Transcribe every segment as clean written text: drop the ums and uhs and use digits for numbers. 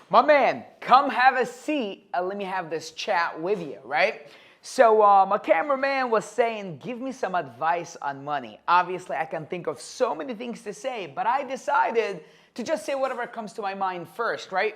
My man, come have a seat and let me have this chat with you, right? So my cameraman was saying, give me some advice on money. Obviously, I can think of so many things to say, but I decided to just say whatever comes to my mind first, right?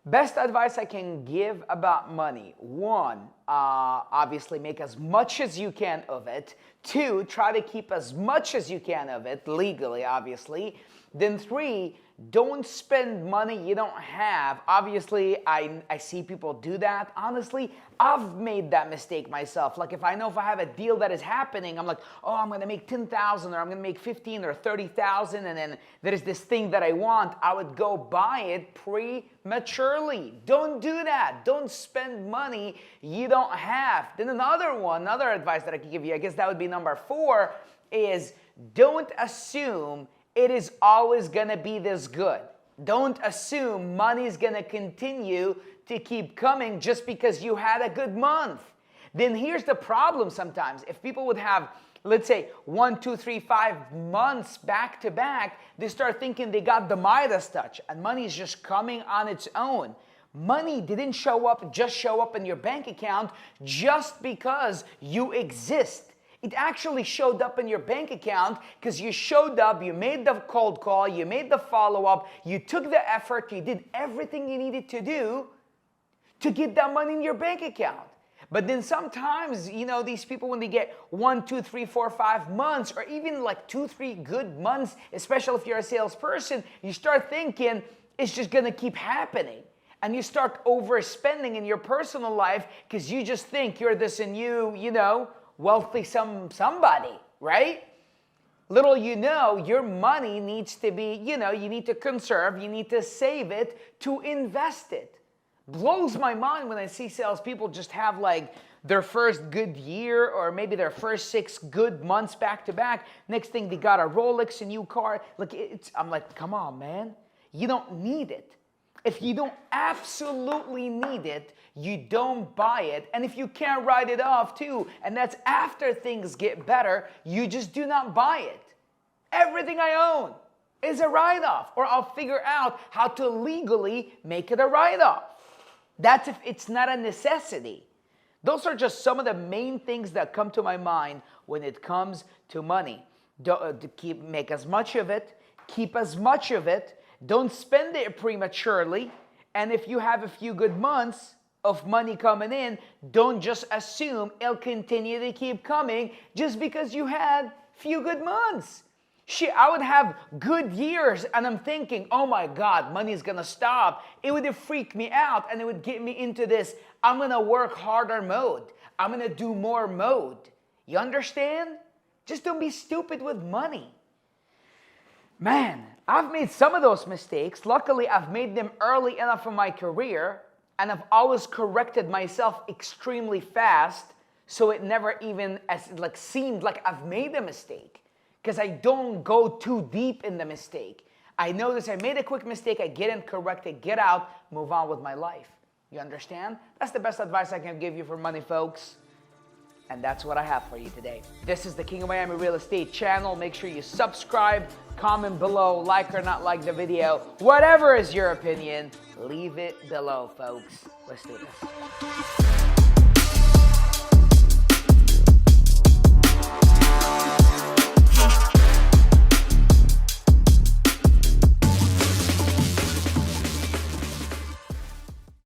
Best advice I can give about money. One, obviously make as much as you can of it. Two, try to keep as much as you can of it, legally, obviously. Then three, don't spend money you don't have. Obviously, I see people do that. Honestly, I've made that mistake myself. Like if I have a deal that is happening, I'm like, oh, I'm going to make 10,000 or I'm going to make 15 or 30,000 and then there's this thing that I want. I would go buy it prematurely. Don't do that. Don't spend money you don't have. Then another advice that I could give you, I guess that would be number 4, is don't assume it is always going to be this good. Don't assume money is going to continue to keep coming just because you had a good month. Then here's the problem sometimes. If people would have, let's say, 1, 2, 3, 5 months back to back, they start thinking they got the Midas touch and money is just coming on its own. Money didn't show up in your bank account just because you exist. It actually showed up in your bank account because you showed up, you made the cold call, you made the follow-up, you took the effort, you did everything you needed to do to get that money in your bank account. But then sometimes, these people, when they get 1, 2, 3, 4, 5 months, or even like 2, 3 good months, especially if you're a salesperson, you start thinking it's just going to keep happening. And you start overspending in your personal life because you just think you're this and wealthy somebody, right? Little your money needs to be, you need to conserve, you need to save it to invest it. Blows my mind when I see salespeople just have like their first good year or maybe their first 6 good months back to back. Next thing they got a Rolex, a new car. I'm like, come on, man. You don't need it. If you don't absolutely need it, you don't buy it. And if you can't write it off too, and that's after things get better, you just do not buy it. Everything I own is a write-off, or I'll figure out how to legally make it a write-off. That's if it's not a necessity. Those are just some of the main things that come to my mind when it comes to money. Make as much of it, keep as much of it. Don't spend it prematurely. And if you have a few good months of money coming in, don't just assume it'll continue to keep coming just because you had few good months. Shit, I would have good years and I'm thinking, oh my God, money's gonna stop. It would have freaked me out and it would get me into this, I'm gonna work harder mode. I'm gonna do more mode. You understand? Just don't be stupid with money. Man, I've made some of those mistakes. Luckily, I've made them early enough in my career, and I've always corrected myself extremely fast, so it never even seemed like I've made a mistake, because I don't go too deep in the mistake. I notice I made a quick mistake, I get in, correct it, get out, move on with my life. You understand? That's the best advice I can give you for money, folks. And that's what I have for you today. This is the King of Miami Real Estate channel. Make sure you subscribe, comment below, like or not like the video. Whatever is your opinion, leave it below, folks. Let's do this.